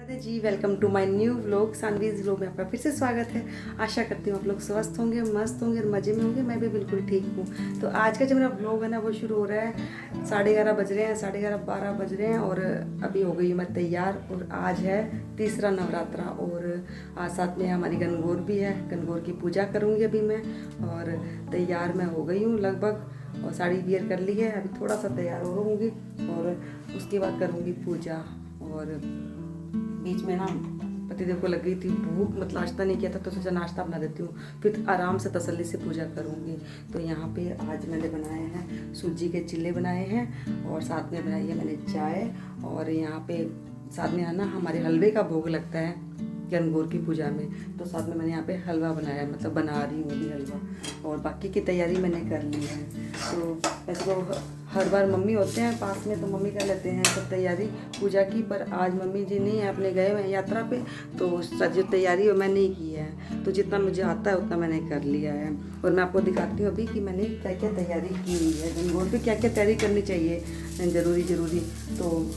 Radhe ji, welcome to my new vlog. सानवीज vlog में आपका फिर से स्वागत है। आशा करती हूँ आप लोग स्वस्थ होंगे, मस्त होंगे और मज़े में होंगे। मैं भी बिल्कुल ठीक हूँ। तो आज का जो मेरा व्लॉग है ना वो शुरू हो रहा है 11:30 बज रहे हैं, 11:30 12 बज रहे हैं और अभी हो गई मैं तैयार। और आज है तीसरा नवरात्रा और आज साथ में हमारी गणगौर भी है। गणगौर की पूजा करूँगी अभी मैं और तैयार मैं हो गई हूँ लगभग और साड़ी वियर कर ली है। अभी थोड़ा सा तैयार हो रहूँगी और उसके बाद करूँगी पूजा। और बीच में ना पतिदेव को लग गई थी भूख, मतलब नाश्ता नहीं किया था तो सोचा नाश्ता बना देती हूँ, फिर आराम से तसल्ली से पूजा करूँगी। तो यहाँ पे आज मैंने बनाए हैं सूजी के चिल्ले बनाए हैं और साथ में बनाई है मैंने चाय। और यहाँ पे साथ में है ना हमारे हलवे का भोग लगता है गणगौर की पूजा में, तो साथ में मैंने यहाँ पे हलवा बनाया, मतलब बना रही हूँ अभी हलवा। और बाकी की तैयारी मैंने कर ली है। तो वैसे तो हर बार मम्मी होते हैं पास में तो मम्मी कर लेते हैं सब तैयारी पूजा की, पर आज मम्मी जी नहीं है, अपने गए हुए हैं यात्रा पे, तो जो तैयारी मैं नहीं की है। तो जितना मुझे आता है उतना मैंने कर लिया है। और मैं आपको दिखाती हूँ अभी कि मैंने क्या क्या तैयारी की हुई है। गणगौर पे क्या क्या तैयारी करनी चाहिए ज़रूरी। तो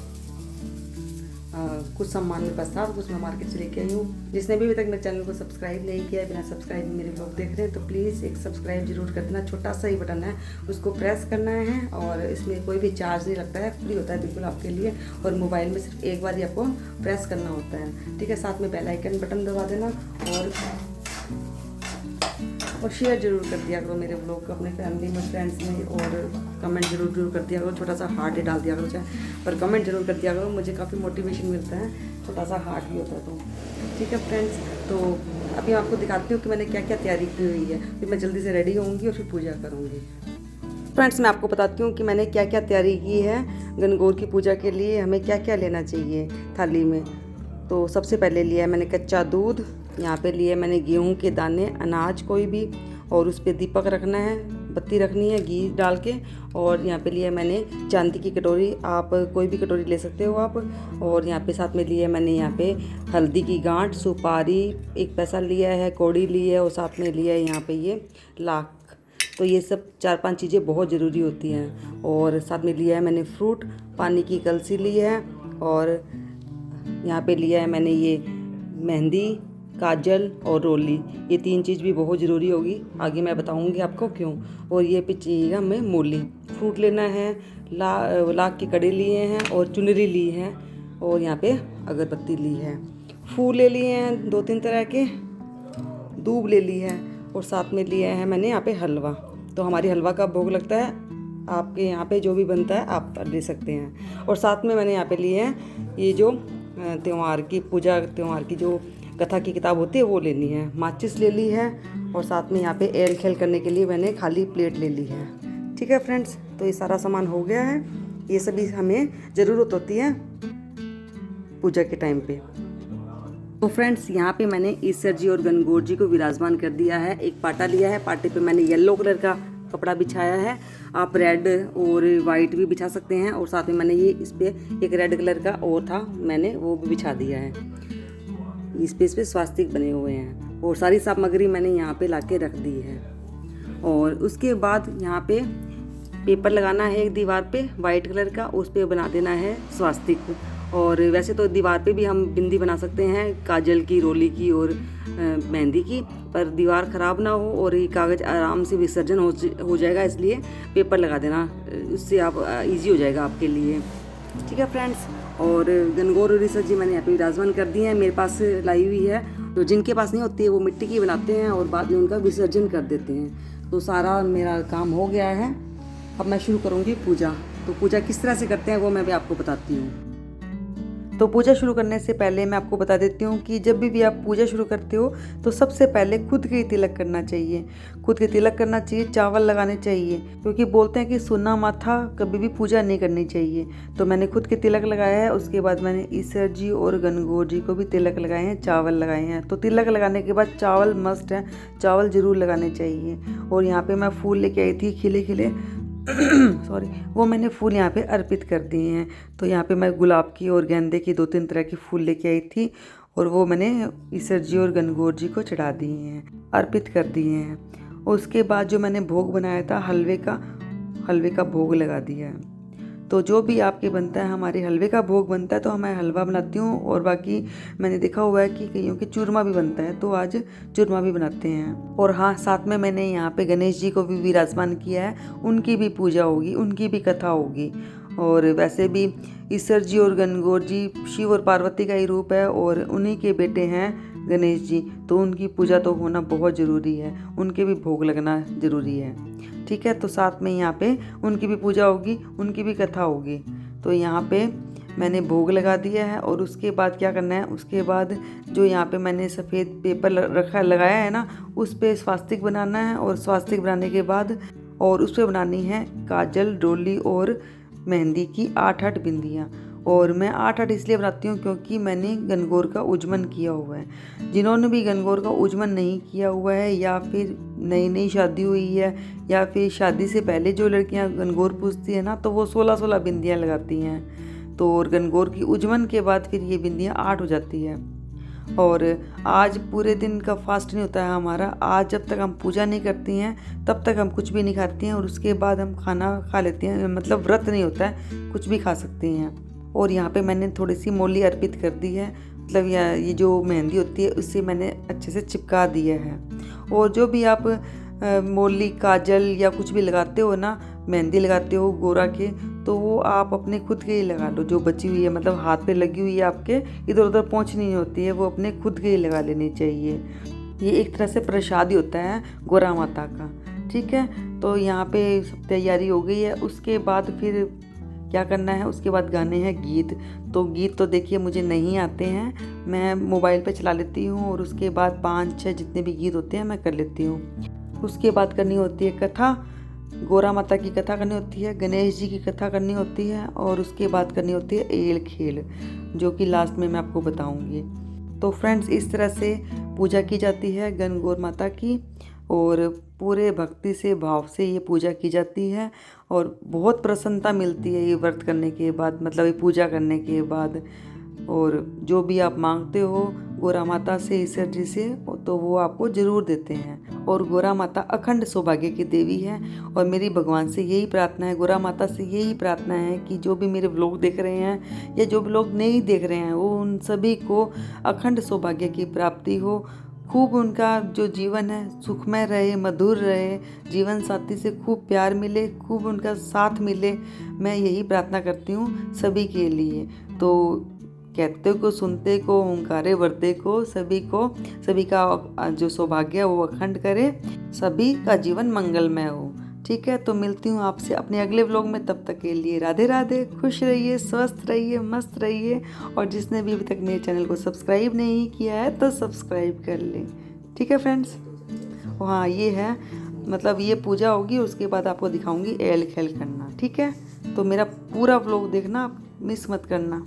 कुछ सामान मेरे पास था, कुछ मैं मार्केट से लेके आई हूँ। जिसने भी अभी तक मेरे चैनल को सब्सक्राइब नहीं किया है, बिना सब्सक्राइब मेरे ब्लॉग देख रहे हैं तो प्लीज़ एक सब्सक्राइब जरूर कर देना। छोटा सा ही बटन है, उसको प्रेस करना है और इसमें कोई भी चार्ज नहीं लगता है, फ्री होता है बिल्कुल आपके लिए। और मोबाइल में सिर्फ एक बार ही आपको प्रेस करना होता है, ठीक है। साथ में बेल आइकन बटन दबा देना और शेयर जरूर कर दिया करो मेरे ब्लॉग को अपने फैमिली में, फ्रेंड्स में। और कमेंट जरूर कर दिया करो, छोटा सा हार्ट ही डाल दिया करो चाहे, पर कमेंट जरूर कर दिया करो, मुझे काफ़ी मोटिवेशन मिलता है। छोटा सा हार्ट भी होता है तो ठीक है फ्रेंड्स। तो अभी आपको दिखाती हूँ कि मैंने क्या क्या तैयारी की हुई है, फिर मैं जल्दी से रेडी होंगी और फिर पूजा करूँगी। फ्रेंड्स मैं आपको बताती हूँ कि मैंने क्या क्या तैयारी की है गणगौर की पूजा के लिए। हमें क्या क्या लेना चाहिए थाली में। तो सबसे पहले लिया है मैंने कच्चा दूध, यहाँ पे लिए मैंने गेहूं के दाने, अनाज कोई भी, और उस पर दीपक रखना है, बत्ती रखनी है घी डाल के। और यहाँ पे लिया मैंने चांदी की कटोरी, आप कोई भी कटोरी ले सकते हो आप। और यहाँ पे साथ में लिए मैंने यहाँ पे हल्दी की गांठ, सुपारी, एक पैसा लिया है, कौड़ी ली है और साथ में लिया है यहाँ पे ये लाख। तो ये सब 4-5 चीज़ें बहुत ज़रूरी होती हैं। और साथ में लिया है मैंने फ्रूट, पानी की कलसी ली है और यहाँ पे लिया है मैंने ये मेहंदी, काजल और रोली। ये 3 चीज़ भी बहुत ज़रूरी होगी, आगे मैं बताऊँगी आपको क्यों। और ये पे चाहिएगा हमें मूली, फ्रूट लेना है, लाख की कड़ी लिए हैं और चुनरी ली है और यहाँ पे अगरबत्ती ली है। फूल ले लिए हैं 2-3 तरह के, दूब ले ली है और साथ में लिया है मैंने यहाँ पे हलवा। तो हमारी हलवा का भोग लगता है, आपके यहाँ पे जो भी बनता है आप ले सकते हैं। और साथ में मैंने यहाँ पे लिए हैं ये जो त्यौहार की पूजा, त्यौहार की जो कथा की किताब होती है वो लेनी है, माचिस ले ली है। और साथ में यहाँ पे एल खेल करने के लिए मैंने खाली प्लेट ले ली है, ठीक है फ्रेंड्स। तो ये सारा सामान हो गया है, ये सभी हमें ज़रूरत होती है पूजा के टाइम पे। तो फ्रेंड्स यहाँ पे मैंने ईश्वर जी और गणगौर जी को विराजमान कर दिया है। एक पाटा लिया है, पाटे पे मैंने येलो कलर का कपड़ा बिछाया है, आप रेड और वाइट भी बिछा सकते हैं। और साथ में मैंने ये इस पर एक रेड कलर का और था, मैंने वो भी बिछा दिया है। इस पे स्वास्तिक बने हुए हैं और सारी सामग्री मैंने यहाँ पे लाके रख दी है। और उसके बाद यहाँ पे पेपर लगाना है एक दीवार पे वाइट कलर का, उस पर बना देना है स्वास्तिक। और वैसे तो दीवार पे भी हम बिंदी बना सकते हैं, काजल की, रोली की और मेहंदी की, पर दीवार ख़राब ना हो और ये कागज़ आराम से विसर्जन हो जाएगा, इसलिए पेपर लगा देना, उससे आप इजी हो जाएगा आपके लिए, ठीक है फ्रेंड्स। और गणगौर और ईश्वर जी मैंने यहाँ पे विराजमान कर दिए हैं, मेरे पास लाई हुई है। तो जिनके पास नहीं होती है वो मिट्टी की बनाते हैं और बाद में उनका विसर्जन कर देते हैं। तो सारा मेरा काम हो गया है, अब मैं शुरू करूँगी पूजा। तो पूजा किस तरह से करते हैं वो मैं भी आपको बताती हूँ। तो पूजा शुरू करने से पहले मैं आपको बता देती हूँ कि जब भी आप पूजा शुरू करते हो तो सबसे पहले खुद के तिलक करना चाहिए। खुद के तिलक करना चाहिए, चावल लगाने चाहिए, क्योंकि बोलते हैं कि सुन्ना माथा कभी भी पूजा नहीं करनी चाहिए। तो मैंने खुद के तिलक लगाया है, उसके बाद मैंने ईश्वर जी और गणगौर जी को भी तिलक लगाए हैं, चावल लगाए हैं। तो तिलक लगाने के बाद चावल मस्ट है, चावल ज़रूर लगाने चाहिए। और यहाँ पर मैं फूल लेके आई थी खिले खिले सॉरी, वो मैंने फूल यहाँ पे अर्पित कर दिए हैं। तो यहाँ पे मैं गुलाब की और गेंदे की 2-3 तरह की फूल लेके आई थी और वो मैंने ईश्वर जी और गणगौर जी को चढ़ा दिए हैं, अर्पित कर दिए हैं। और उसके बाद जो मैंने भोग बनाया था हलवे का भोग लगा दिया है। तो जो भी आपके बनता है, हमारे हलवे का भोग बनता है तो मैं हलवा बनाती हूँ, और बाकी मैंने देखा हुआ है कि कईयों के चूरमा भी बनता है, तो आज चूरमा भी बनाते हैं। और हाँ, साथ में मैंने यहाँ पे गणेश जी को भी विराजमान किया है, उनकी भी पूजा होगी, उनकी भी कथा होगी। और वैसे भी ईश्वर जी और गणगौर जी शिव और पार्वती का ही रूप है, और उन्हीं के बेटे हैं गणेश जी, तो उनकी पूजा तो होना बहुत ज़रूरी है, उनके भी भोग लगना ज़रूरी है। ठीक है, तो साथ में यहाँ पे उनकी भी पूजा होगी, उनकी भी कथा होगी। तो यहाँ पे मैंने भोग लगा दिया है, और उसके बाद क्या करना है, उसके बाद जो यहाँ पे मैंने सफ़ेद पेपर लगाया है ना, उस पर स्वास्तिक बनाना है। और स्वास्तिक बनाने के बाद और उस पर बनानी है काजल, डोली और मेहंदी की 8-8 बिंदियाँ। और मैं 8-8 इसलिए बनाती हूँ क्योंकि मैंने गणगौर का उज्जमन किया हुआ है। जिन्होंने भी गणगौर का उज्जमन नहीं किया हुआ है, या फिर नई नई शादी हुई है, या फिर शादी से पहले जो लड़कियाँ गणगौर पूजती है ना, तो वो 16-16 बिंदियाँ लगाती हैं। तो और गणगौर की उज्जमन के बाद फिर ये बिंदियाँ 8 हो जाती है। और आज पूरे दिन का फास्ट नहीं होता है हमारा। आज जब तक हम पूजा नहीं करती हैं तब तक हम कुछ भी नहीं खाती हैं, और उसके बाद हम खाना खा लेते हैं, मतलब व्रत नहीं होता है, कुछ भी खा सकती हैं। और यहाँ पे मैंने थोड़ी सी मौली अर्पित कर दी है, मतलब ये जो मेहंदी होती है उससे मैंने अच्छे से चिपका दिया है। और जो भी आप मौली, काजल या कुछ भी लगाते हो ना, मेहंदी लगाते हो गोरा के, तो वो आप अपने खुद के ही लगा लो। जो बची हुई है, मतलब हाथ पे लगी हुई है आपके, इधर उधर पहुँचनी नहीं होती है, वो अपने खुद के ही लगा लेनी चाहिए। ये एक तरह से प्रसाद ही होता है गोरा माता का। ठीक है, तो यहाँ पे सब तैयारी हो गई है। उसके बाद फिर क्या करना है, उसके बाद गाने हैं गीत। तो गीत तो देखिए मुझे नहीं आते हैं, मैं मोबाइल पे चला लेती हूँ, और उसके बाद 5-6 जितने भी गीत होते हैं मैं कर लेती हूँ। उसके बाद करनी होती है कथा, गोरा माता की कथा करनी होती है, गणेश जी की कथा करनी होती है, और उसके बाद करनी होती है एल खेल, जो कि लास्ट में मैं आपको बताऊंगी। तो फ्रेंड्स, इस तरह से पूजा की जाती है गणगौर माता की, और पूरे भक्ति से, भाव से ये पूजा की जाती है, और बहुत प्रसन्नता मिलती है ये व्रत करने के बाद, मतलब ये पूजा करने के बाद। और जो भी आप मांगते हो गोरा माता से, ईश्वर जी से, तो वो आपको ज़रूर देते हैं। और गोरा माता अखंड सौभाग्य की देवी है, और मेरी भगवान से यही प्रार्थना है, गोरा माता से यही प्रार्थना है कि जो भी मेरे व्लॉग देख रहे हैं या जो भी लोग नहीं देख रहे हैं, वो उन सभी को अखंड सौभाग्य की प्राप्ति हो, खूब उनका जो जीवन है सुखमय रहे, मधुर रहे, जीवन साथी से खूब प्यार मिले, खूब उनका साथ मिले। मैं यही प्रार्थना करती हूँ सभी के लिए। तो कहते को, सुनते को, ओंकारे वर्ते को, सभी का जो सौभाग्य है वो अखंड करे, सभी का जीवन मंगलमय हो। ठीक है, तो मिलती हूँ आपसे अपने अगले व्लॉग में। तब तक के लिए राधे राधे, खुश रहिए, स्वस्थ रहिए, मस्त रहिए। और जिसने भी अभी तक मेरे चैनल को सब्सक्राइब नहीं किया है तो सब्सक्राइब कर लें। ठीक है फ्रेंड्स, हाँ ये है, मतलब ये पूजा होगी, उसके बाद आपको दिखाऊंगी एल खेल करना। ठीक है, तो मेरा पूरा व्लॉग देखना, आप मिस मत करना।